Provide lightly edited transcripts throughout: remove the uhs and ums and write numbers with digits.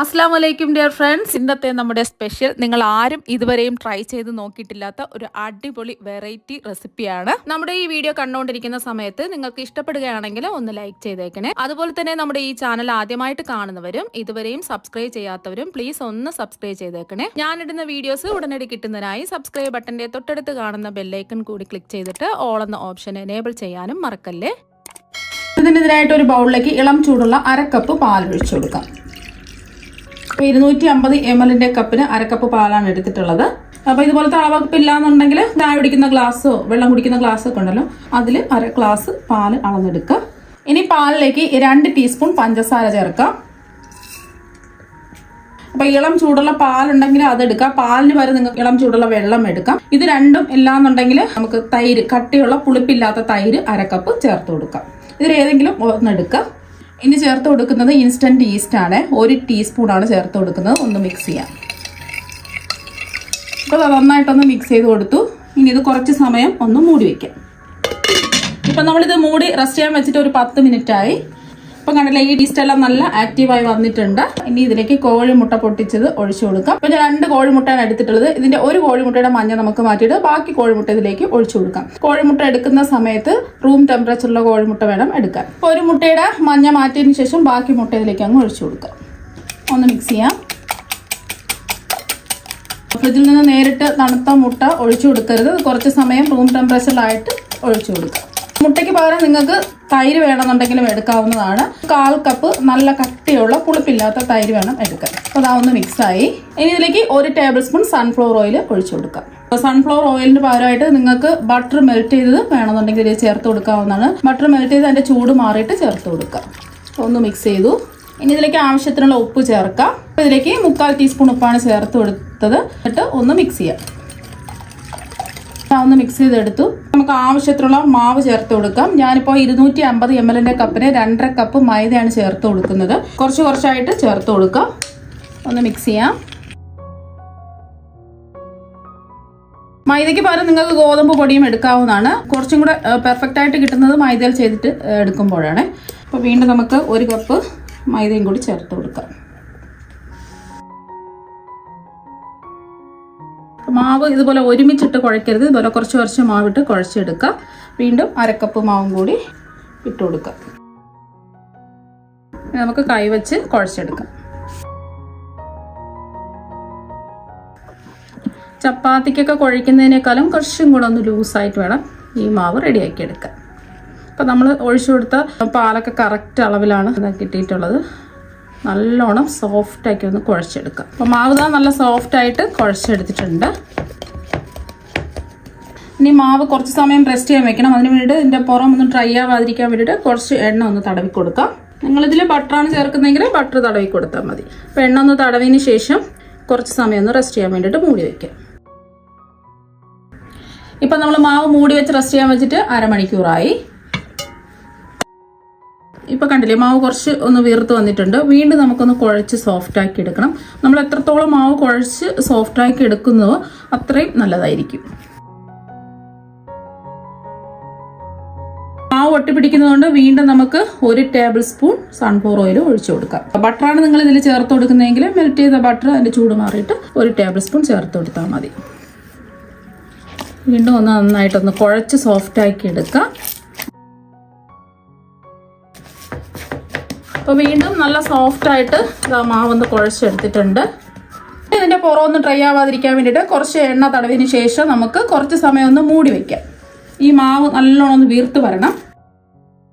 അസ്സാം വലൈക്കും dear friends. ഇന്നത്തെ നമ്മുടെ സ്പെഷ്യൽ നിങ്ങൾ ആരും ഇതുവരെയും ട്രൈ ചെയ്ത് നോക്കിയിട്ടില്ലാത്ത ഒരു അടിപൊളി വെറൈറ്റി റെസിപ്പിയാണ്. നമ്മുടെ ഈ വീഡിയോ കണ്ടുകൊണ്ടിരിക്കുന്ന സമയത്ത് നിങ്ങൾക്ക് ഇഷ്ടപ്പെടുകയാണെങ്കിൽ ഒന്ന് ലൈക്ക് ചെയ്തേക്കണേ. അതുപോലെ തന്നെ നമ്മുടെ ഈ ചാനൽ ആദ്യമായിട്ട് കാണുന്നവരും ഇതുവരെയും സബ്സ്ക്രൈബ് ചെയ്യാത്തവരും പ്ലീസ് ഒന്ന് സബ്സ്ക്രൈബ് ചെയ്തേക്കണേ. ഞാനിടുന്ന വീഡിയോസ് ഉടനടി കിട്ടുന്നതിനായി സബ്സ്ക്രൈബ് ബട്ടന്റെ തൊട്ടടുത്ത് കാണുന്ന ബെല്ലൈക്കൺ കൂടി ക്ലിക്ക് ചെയ്തിട്ട് ഓൾ എന്ന ഓപ്ഷൻ എനേബിൾ ചെയ്യാനും മറക്കല്ലേ. ഇതിനെതിരായിട്ട് ഒരു ബൗളിലേക്ക് ഇളം ചൂടുള്ള 1/2 കപ്പ് പാൽ ഒഴിച്ചു കൊടുക്കാം. 250 ml കപ്പിന് 1/2 കപ്പ് പാലാണ് എടുത്തിട്ടുള്ളത്. അപ്പോൾ ഇതുപോലത്തെ അളവൊക്കെ ഇല്ലാന്നുണ്ടെങ്കിൽ ചായ കുടിക്കുന്ന ഗ്ലാസ്സോ വെള്ളം കുടിക്കുന്ന ഗ്ലാസ്സോ ഒക്കെ ഉണ്ടല്ലോ, അതിൽ 1/2 ഗ്ലാസ് പാൽ അളന്നെടുക്കുക. ഇനി പാലിലേക്ക് 2 ടീസ്പൂൺ പഞ്ചസാര ചേർക്കാം. അപ്പോൾ ഇളം ചൂടുള്ള പാലുണ്ടെങ്കിൽ അതെടുക്കാം. പാലിന് വരെ നിങ്ങൾക്ക് ഇളം ചൂടുള്ള വെള്ളം എടുക്കാം. ഇത് രണ്ടും ഇല്ലാന്നുണ്ടെങ്കിൽ നമുക്ക് തൈര്, കട്ടിയുള്ള പുളിപ്പില്ലാത്ത തൈര് 1/2 കപ്പ് ചേർത്ത് കൊടുക്കാം. ഇതിലേതെങ്കിലും ഒന്നെടുക്കുക. ഇനി ചേർത്ത് കൊടുക്കുന്നത് ഇൻസ്റ്റന്റ് ഈസ്റ്റ് ആണ്. 1 ടീസ്പൂണാണ് ചേർത്ത് കൊടുക്കുന്നത്. ഒന്ന് മിക്സ് ചെയ്യാം. അപ്പോൾ നന്നായിട്ടൊന്ന് മിക്സ് ചെയ്ത് കൊടുത്തു. ഇനി ഇത് കുറച്ച് സമയം ഒന്ന് മൂടി വയ്ക്കാം. ഇപ്പം നമ്മളിത് മൂടി റെസ്റ്റ് ചെയ്യാൻ വെച്ചിട്ട് ഒരു 10 മിനിറ്റ് ആയി. ഇപ്പം കണ്ടില്ല, ഈ ഈസ്റ്റ് എല്ലാം നല്ല ആക്റ്റീവായി വന്നിട്ടുണ്ട്. ഇനി ഇതിലേക്ക് കോഴിമുട്ട പൊട്ടിച്ചത് ഒഴിച്ചു കൊടുക്കാം. അപ്പം ഞാൻ 2 കോഴിമുട്ടയാണ് എടുത്തിട്ടുള്ളത്. ഇതിന്റെ ഒരു കോഴിമുട്ടയുടെ മഞ്ഞ നമുക്ക് മാറ്റിയിട്ട് ബാക്കി കോഴിമുട്ട ഇതിലേക്ക് ഒഴിച്ചു കൊടുക്കാം. കോഴിമുട്ട എടുക്കുന്ന സമയത്ത് റൂം ടെമ്പറേച്ചറിലുള്ള കോഴിമുട്ട വേണം എടുക്കാൻ. അപ്പോൾ ഒരു മുട്ടയുടെ മഞ്ഞ മാറ്റിയതിന് ശേഷം ബാക്കി മുട്ട ഇതിലേക്ക് അങ്ങ് ഒഴിച്ചു കൊടുക്കാം. ഒന്ന് മിക്സ് ചെയ്യാം. ഫ്രിഡ്ജിൽ നിന്ന് നേരിട്ട് തണുത്ത മുട്ട ഒഴിച്ചു കൊടുക്കരുത്. കുറച്ച് സമയം റൂം ടെമ്പറേച്ചറിലായിട്ട് ഒഴിച്ചു കൊടുക്കാം. മുട്ടയ്ക്ക് പകരം നിങ്ങൾക്ക് തൈര് വേണമെന്നുണ്ടെങ്കിലും എടുക്കാവുന്നതാണ്. 1/4 കപ്പ് നല്ല കട്ടിയുള്ള പുളിപ്പില്ലാത്ത തൈര് വേണം എടുക്കാൻ. അപ്പോൾ അതൊന്ന് മിക്സായി. ഇനി ഇതിലേക്ക് 1 ടേബിൾ സ്പൂൺ സൺഫ്ലവർ ഓയിൽ ഒഴിച്ചു കൊടുക്കാം. സൺഫ്ലവർ ഓയിലിന് പകരമായിട്ട് നിങ്ങൾക്ക് ബട്ടർ മെൽറ്റ് ചെയ്തത് വേണമെന്നുണ്ടെങ്കിൽ ഇത് ചേർത്ത് കൊടുക്കാവുന്നതാണ്. ബട്ടർ മെൽറ്റ് ചെയ്ത് അതിൻ്റെ ചൂട് മാറിയിട്ട് ചേർത്ത് കൊടുക്കാം. ഒന്ന് മിക്സ് ചെയ്തു. ഇനി ഇതിലേക്ക് ആവശ്യത്തിനുള്ള ഉപ്പ് ചേർക്കാം. അപ്പോൾ ഇതിലേക്ക് 1/4 ടീസ്പൂൺ ഉപ്പാണ് ചേർത്ത് കൊടുത്തത്. എന്നിട്ട് ഒന്ന് മിക്സ് ചെയ്യാം. ഒന്ന് മിക്സ് ചെയ്തെടുത്തു. നമുക്ക് ആവശ്യത്തിനുള്ള മാവ് ചേർത്ത് കൊടുക്കാം. ഞാനിപ്പോൾ 250 ml കപ്പിന് 2.5 കപ്പ് മൈദയാണ് ചേർത്ത് കൊടുക്കുന്നത്. കുറച്ചായിട്ട് ചേർത്ത് കൊടുക്കാം. ഒന്ന് മിക്സ് ചെയ്യാം. മൈദയ്ക്ക് പകരം നിങ്ങൾക്ക് ഗോതമ്പ് പൊടിയും എടുക്കാവുന്നതാണ്. കുറച്ചും കൂടെ പെർഫെക്റ്റ് ആയിട്ട് കിട്ടുന്നത് മൈദയിൽ ചെയ്തിട്ട് എടുക്കുമ്പോഴാണ്. അപ്പോൾ വീണ്ടും നമുക്ക് 1 കപ്പ് മൈദയും കൂടി ചേർത്ത് കൊടുക്കാം. മാവ് ഇതുപോലെ ഒരുമിച്ചിട്ട് കുഴക്കരുത്. ഇതുപോലെ കുറച്ച് മാവിട്ട് കുഴച്ചെടുക്കുക. വീണ്ടും 1/2 കപ്പ് മാവും കൂടി ഇട്ട് കൊടുക്കുക. നമുക്ക് കൈവച്ച് കുഴച്ചെടുക്കാം. ചപ്പാത്തിക്കൊക്കെ കുഴയ്ക്കുന്നതിനേക്കാളും കുറച്ചും കൂടെ ഒന്ന് ലൂസായിട്ട് വേണം ഈ മാവ് റെഡിയാക്കി എടുക്കാൻ. അപ്പം നമ്മൾ ഒഴിച്ചു കൊടുത്ത പാലൊക്കെ കറക്റ്റ് അളവിലാണ് കിട്ടിയിട്ടുള്ളത്. നല്ലോണം സോഫ്റ്റാക്കി ഒന്ന് കുഴച്ചെടുക്കാം. അപ്പോൾ മാവ് നല്ല സോഫ്റ്റായിട്ട് കുഴച്ചെടുത്തിട്ടുണ്ട്. ഇനി മാവ് കുറച്ച് സമയം റെസ്റ്റ് ചെയ്യാൻ വെക്കണം. അതിന് വേണ്ടിയിട്ട് ഇതിൻ്റെ പുറം ഒന്ന് ഡ്രൈ ആവാതിരിക്കാൻ വേണ്ടിയിട്ട് കുറച്ച് എണ്ണ ഒന്ന് തടവി കൊടുക്കാം. നിങ്ങളിതിൽ ബട്ടറാണ് ചേർക്കുന്നതെങ്കിൽ ബട്ടർ തടവി കൊടുത്താൽ മതി. അപ്പോൾ എണ്ണ ഒന്ന് തടവിന് ശേഷം കുറച്ച് സമയം ഒന്ന് റെസ്റ്റ് ചെയ്യാൻ വേണ്ടിയിട്ട് മൂടി വയ്ക്കാം. ഇപ്പം നമ്മൾ മാവ് മൂടി വെച്ച് റെസ്റ്റ് ചെയ്യാൻ വെച്ചിട്ട് 1/2 മണിക്കൂറായി. ഇപ്പം കണ്ടില്ലേ, മാവ് കുറച്ച് ഒന്ന് വീർത്ത് വന്നിട്ടുണ്ട്. വീണ്ടും നമുക്കൊന്ന് കുഴച്ച് സോഫ്റ്റാക്കി എടുക്കണം. നമ്മൾ എത്രത്തോളം മാവ് കുഴച്ച് സോഫ്റ്റാക്കി എടുക്കുന്നതോ അത്രയും നല്ലതായിരിക്കും. മാവ് ഒട്ടിപ്പിടിക്കുന്നതുകൊണ്ട് വീണ്ടും നമുക്ക് 1 ടേബിൾ സ്പൂൺ സൺഫ്ലവർ ഓയിൽ ഒഴിച്ചു കൊടുക്കാം. ബട്ടറാണ് നിങ്ങൾ ഇതിൽ ചേർത്ത് കൊടുക്കുന്നതെങ്കിൽ മെൽറ്റ് ചെയ്ത ബട്ടർ അതിൻ്റെ ചൂട് മാറിയിട്ട് 1 ടേബിൾ സ്പൂൺ ചേർത്ത് കൊടുത്താൽ മതി. വീണ്ടും ഒന്ന് നന്നായിട്ടൊന്ന് കുഴച്ച് സോഫ്റ്റാക്കി എടുക്കാം. അപ്പോൾ വീണ്ടും നല്ല സോഫ്റ്റായിട്ട് മാവൊന്ന് കുഴച്ചെടുത്തിട്ടുണ്ട്. ഇതിൻ്റെ പുറമൊന്ന് ഡ്രൈ ആവാതിരിക്കാൻ വേണ്ടിയിട്ട് കുറച്ച് എണ്ണ തടവിന് ശേഷം നമുക്ക് കുറച്ച് സമയം ഒന്ന് മൂടി വയ്ക്കാം. ഈ മാവ് നല്ലോണം ഒന്ന് വീർത്ത് വരണം.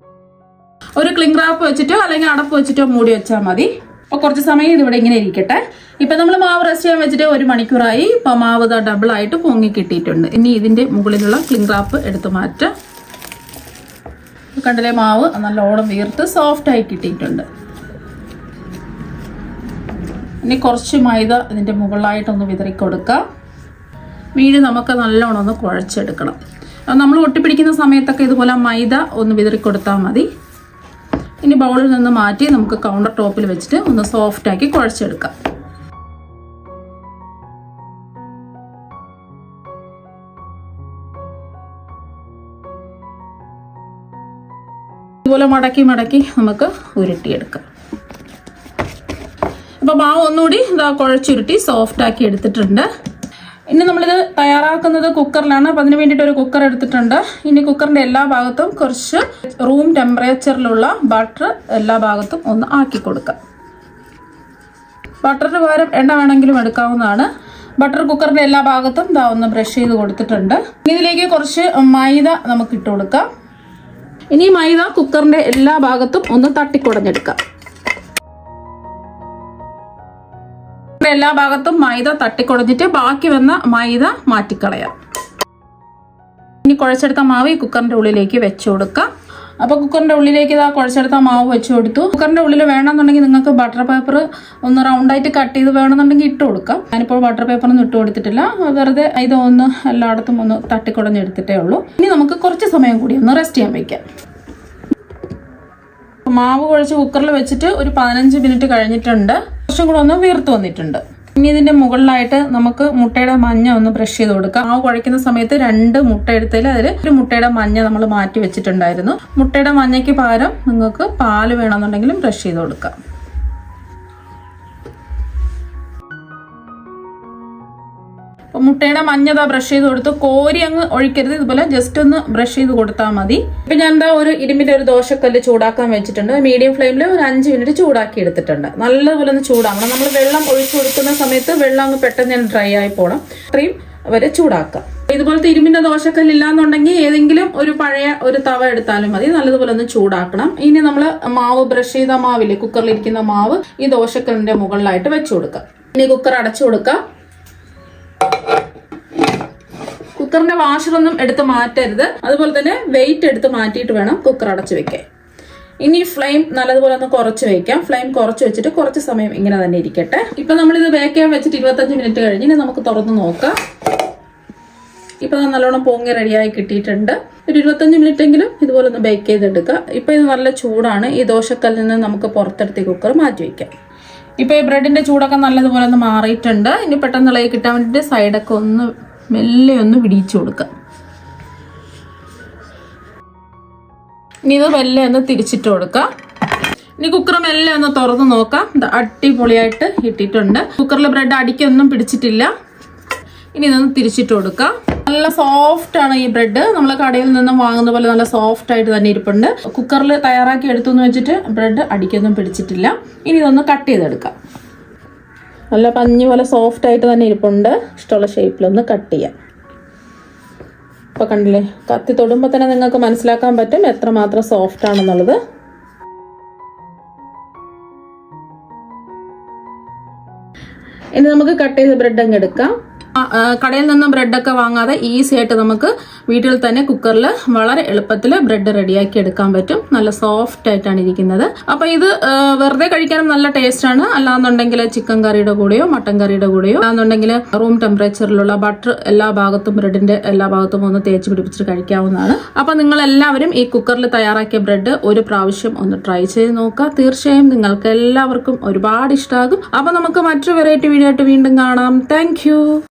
ഒരു ക്ലിംഗ് റാപ്പ് വെച്ചിട്ടോ അല്ലെങ്കിൽ അടപ്പ് വെച്ചിട്ടോ മൂടി വെച്ചാൽ മതി. അപ്പോൾ കുറച്ച് സമയം ഇതിവിടെ ഇങ്ങനെ ഇരിക്കട്ടെ. ഇപ്പം നമ്മൾ മാവ് റെസ്റ്റ് ചെയ്യാൻ വെച്ചിട്ട് 1 മണിക്കൂറായി. ഇപ്പോൾ മാവ് ഡബിളായിട്ട് പൊങ്ങി കിട്ടിയിട്ടുണ്ട്. ഇനി ഇതിൻ്റെ മുകളിലുള്ള ക്ലിംഗ് റാപ്പ് എടുത്ത് മാറ്റാം. കണ്ടില്ലേ, മാവ് നല്ലോണം വീർത്ത് സോഫ്റ്റായി കിട്ടിയിട്ടുണ്ട്. ഇനി കുറച്ച് മൈദ ഇതിൻ്റെ മുകളിലായിട്ടൊന്ന് വിതറി കൊടുക്കാം. വീണ്ടും നമുക്ക് നല്ലോണം ഒന്ന് കുഴച്ചെടുക്കണം. നമ്മൾ ഒട്ടിപ്പിടിക്കുന്ന സമയത്തൊക്കെ ഇതുപോലെ മൈദ ഒന്ന് വിതറി കൊടുത്താൽ മതി. ഇനി ബൗളിൽ നിന്ന് മാറ്റി നമുക്ക് കൗണ്ടർ ടോപ്പിൽ വെച്ചിട്ട് ഒന്ന് സോഫ്റ്റാക്കി കുഴച്ചെടുക്കാം. ഇതുപോലെ മടക്കി നമുക്ക് ഉരുട്ടിയെടുക്കാം. അപ്പോൾ മാവ് ഒന്നുകൂടി ഇതാ കുഴച്ചുരുട്ടി സോഫ്റ്റ് ആക്കി എടുത്തിട്ടുണ്ട്. ഇനി നമ്മളിത് തയ്യാറാക്കുന്നത് കുക്കറിലാണ്. അപ്പം അതിന് വേണ്ടിയിട്ട് ഒരു കുക്കർ എടുത്തിട്ടുണ്ട്. ഇനി കുക്കറിന്റെ എല്ലാ ഭാഗത്തും കുറച്ച് റൂം ടെമ്പറേച്ചറിലുള്ള ബട്ടർ എല്ലാ ഭാഗത്തും ഒന്ന് ആക്കി കൊടുക്കാം. ബട്ടറിന് പകരം എണ്ണ വേണമെങ്കിലും എടുക്കാവുന്നതാണ്. ബട്ടർ കുക്കറിന്റെ എല്ലാ ഭാഗത്തും ഇതാ ഒന്ന് ബ്രഷ് ചെയ്ത് കൊടുത്തിട്ടുണ്ട്. ഇതിലേക്ക് കുറച്ച് മൈദ നമുക്ക് ഇട്ട് കൊടുക്കാം. ഇനി മൈദ കുക്കറിന്റെ എല്ലാ ഭാഗത്തും ഒന്ന് തട്ടിക്കുടഞ്ഞെടുക്കാം. എല്ലാ ഭാഗത്തും മൈദ തട്ടിക്കുടഞ്ഞിട്ട് ബാക്കി വന്ന മൈദ മാറ്റിക്കളയാം. ഇനി കുഴച്ചെടുത്ത മാവ് ഈ കുക്കറിന്റെ ഉള്ളിലേക്ക് വെച്ചു കൊടുക്കാം. അപ്പൊ കുക്കറിന്റെ ഉള്ളിലേക്ക് ഇതാ കുഴച്ചെടുത്ത മാവ് വെച്ചു കൊടുത്തു. കുക്കറിന്റെ ഉള്ളിൽ വേണമെന്നുണ്ടെങ്കിൽ നിങ്ങൾക്ക് ബട്ടർ പേപ്പർ ഒന്ന് റൗണ്ടായിട്ട് കട്ട് ചെയ്ത് വേണമെന്നുണ്ടെങ്കിൽ ഇട്ട് കൊടുക്കാം. ഞാനിപ്പോൾ ബട്ടർ പേപ്പർ ഒന്നും ഇട്ട് കൊടുത്തിട്ടില്ല. വെറുതെ ഇത് ഒന്ന് എല്ലായിടത്തും ഒന്ന് തട്ടിക്കുടഞ്ഞെടുത്തിട്ടേ ഉള്ളൂ. ഇനി നമുക്ക് കുറച്ച് സമയം കൂടി ഒന്ന് റെസ്റ്റ് ചെയ്യാൻ വയ്ക്കാം. മാവ് കുഴച്ച് കുക്കറിൽ വെച്ചിട്ട് ഒരു 15 മിനിറ്റ് കഴിഞ്ഞിട്ടുണ്ട്. കുറച്ചും കൂടെ ഒന്ന് വീർത്ത് വന്നിട്ടുണ്ട്. ഇനി ഇതിന്റെ മുകളിലായിട്ട് നമുക്ക് മുട്ടയുടെ മഞ്ഞ ഒന്ന് ബ്രഷ് ചെയ്ത് കൊടുക്കാം. മാവ് കുഴയ്ക്കുന്ന സമയത്ത് 2 മുട്ട എടുത്തതിൽ അതിൽ ഒരു മുട്ടയുടെ മഞ്ഞ നമ്മൾ മാറ്റി വെച്ചിട്ടുണ്ടായിരുന്നു. മുട്ടയുടെ മഞ്ഞയ്ക്ക് പകരം നിങ്ങൾക്ക് പാല് വേണമെന്നുണ്ടെങ്കിലും ബ്രഷ് ചെയ്ത് കൊടുക്കാം. മുട്ടയുടെ മഞ്ഞതാ ബ്രഷ് ചെയ്ത് കൊടുത്ത് കോരി അങ്ങ് ഒഴിക്കരുത്. ഇതുപോലെ ജസ്റ്റ് ഒന്ന് ബ്രഷ് ചെയ്ത് കൊടുത്താൽ മതി. ഇപ്പൊ ഞാൻ എന്താ ഒരു ഇരുമ്പിന്റെ ഒരു ദോശക്കല്ല് ചൂടാക്കാൻ വെച്ചിട്ടുണ്ട്. മീഡിയം ഫ്ലെയിമിൽ ഒരു 5 മിനിറ്റ് ചൂടാക്കി എടുത്തിട്ടുണ്ട്. നല്ലതുപോലെ ഒന്ന് ചൂടാക്കണം. നമ്മൾ വെള്ളം ഒഴിച്ചു കൊടുക്കുന്ന സമയത്ത് വെള്ളം അങ്ങ് പെട്ടെന്ന് ഡ്രൈ ആയി പോകണം. അത്രയും വരെ ചൂടാക്കാം. ഇതുപോലത്തെ ഇരുമ്പിന്റെ ദോശക്കല്ല് ഇല്ലാന്നുണ്ടെങ്കിൽ ഏതെങ്കിലും ഒരു പഴയ ഒരു തവ എടുത്താലും മതി. നല്ലതുപോലെ ഒന്ന് ചൂടാക്കണം. ഇനി നമ്മൾ മാവ് ബ്രഷ് ചെയ്ത മാവില്ലേ, കുക്കറിലിരിക്കുന്ന മാവ് ഈ ദോശക്കല്ലിന്റെ മുകളിലായിട്ട് വെച്ചു കൊടുക്കാം. ഇനി കുക്കർ അടച്ചു കൊടുക്കാം. കുക്കറിന്റെ വാഷറൊന്നും എടുത്ത് മാറ്റരുത്. അതുപോലെ തന്നെ വെയിറ്റ് എടുത്ത് മാറ്റിയിട്ട് വേണം കുക്കർ അടച്ചു വെക്കാൻ. ഇനി ഫ്ലെയിം നല്ലതുപോലെ ഒന്ന് കുറച്ച് വെക്കാം. ഫ്ലെയിം കുറച്ച് വെച്ചിട്ട് കുറച്ച് സമയം ഇങ്ങനെ തന്നെ ഇരിക്കട്ടെ. ഇപ്പൊ നമ്മളിത് ബേക്ക് ചെയ്യാൻ വെച്ചിട്ട് 25 മിനിറ്റ് കഴിഞ്ഞ് ഇനി നമുക്ക് തുറന്ന് നോക്കാം. ഇപ്പൊ നല്ലോണം പൊങ്ങി റെഡിയായി കിട്ടിയിട്ടുണ്ട്. ഒരു 25 മിനിറ്റ് എങ്കിലും ഇതുപോലെ ഒന്ന് ബേക്ക് ചെയ്തെടുക്കുക. ഇപ്പൊ ഇത് നല്ല ചൂടാണ്. ഈ ദോശക്കല്ലിൽ നിന്ന് നമുക്ക് പുറത്തെടുത്ത് കുക്കർ മാറ്റി വെക്കാം. ഇപ്പൊ ഈ ബ്രെഡിന്റെ ചൂടൊക്കെ നല്ലതുപോലെ ഒന്ന് മാറിയിട്ടുണ്ട്. ഇനി പെട്ടെന്ന് ഇളകി കിട്ടാൻ വേണ്ടിയിട്ട് സൈഡൊക്കെ ഒന്ന് മെല്ലെ ഒന്ന് പിടിച്ചു കൊടുക്കാം. ഇനി ഇത് മെല്ലെ ഒന്ന് തിരിച്ചിട്ട് കൊടുക്കാം. ഇനി കുക്കർ മെല്ലെ ഒന്ന് തുറന്ന് നോക്കാം. അടിപൊളിയായിട്ട് ഇട്ടിട്ടുണ്ട്. കുക്കറിൽ ബ്രെഡ് അടിക്കൊന്നും പിടിച്ചിട്ടില്ല. ഇനി ഇതൊന്ന് തിരിച്ചിട്ട് കൊടുക്കാം. നല്ല സോഫ്റ്റ് ആണ് ഈ ബ്രെഡ്. നമ്മൾ കടയിൽ നിന്നും വാങ്ങുന്ന പോലെ നല്ല സോഫ്റ്റ് ആയിട്ട് തന്നെ ഇരിപ്പുണ്ട്. കുക്കറിൽ തയ്യാറാക്കി എടുത്തു എന്ന് വെച്ചിട്ട് ബ്രെഡ് അടിക്കൊന്നും പിടിച്ചിട്ടില്ല. ഇനി ഇതൊന്ന് കട്ട് ചെയ്തെടുക്കാം. നല്ല പഞ്ഞി പോലെ സോഫ്റ്റ് ആയിട്ട് തന്നെ ഇരിപ്പുണ്ട്. ഇഷ്ടമുള്ള ഷേപ്പിലൊന്ന് കട്ട് ചെയ്യാം. ഇപ്പൊ കണ്ടില്ലേ, കത്തി തൊടുമ്പോൾ തന്നെ നിങ്ങൾക്ക് മനസ്സിലാക്കാൻ പറ്റും എത്രമാത്രം സോഫ്റ്റ് ആണെന്നുള്ളത്. ഇനി നമുക്ക് കട്ട് ചെയ്ത് ബ്രെഡ് അങ്ങ് എടുക്കാം. കടയിൽ നിന്നും ബ്രെഡൊക്കെ വാങ്ങാതെ ഈസി ആയിട്ട് നമുക്ക് വീട്ടിൽ തന്നെ കുക്കറിൽ വളരെ എളുപ്പത്തിൽ ബ്രെഡ് റെഡിയാക്കി എടുക്കാൻ പറ്റും. നല്ല സോഫ്റ്റ് ആയിട്ടാണ് ഇരിക്കുന്നത്. അപ്പൊ ഇത് വെറുതെ കഴിക്കാനും നല്ല ടേസ്റ്റ് ആണ്. അല്ലാന്നുണ്ടെങ്കിൽ ചിക്കൻ കറിയുടെ കൂടെയോ മട്ടൻ കറിയുടെ കൂടെയോ അല്ലാന്നുണ്ടെങ്കിൽ റൂം ടെമ്പറേച്ചറിലുള്ള ബട്ടർ എല്ലാ ഭാഗത്തും ബ്രെഡിന്റെ എല്ലാ ഭാഗത്തും ഒന്ന് തേച്ച് പിടിപ്പിച്ചിട്ട് കഴിക്കാവുന്നതാണ്. അപ്പൊ നിങ്ങൾ എല്ലാവരും ഈ കുക്കറിൽ തയ്യാറാക്കിയ ബ്രെഡ് ഒരു പ്രാവശ്യം ഒന്ന് ട്രൈ ചെയ്ത് നോക്കുക. തീർച്ചയായും നിങ്ങൾക്ക് എല്ലാവർക്കും ഒരുപാട് ഇഷ്ടമാകും. അപ്പൊ നമുക്ക് മറ്റൊരു വെറൈറ്റി വീഡിയോ ആയിട്ട് വീണ്ടും കാണാം. താങ്ക്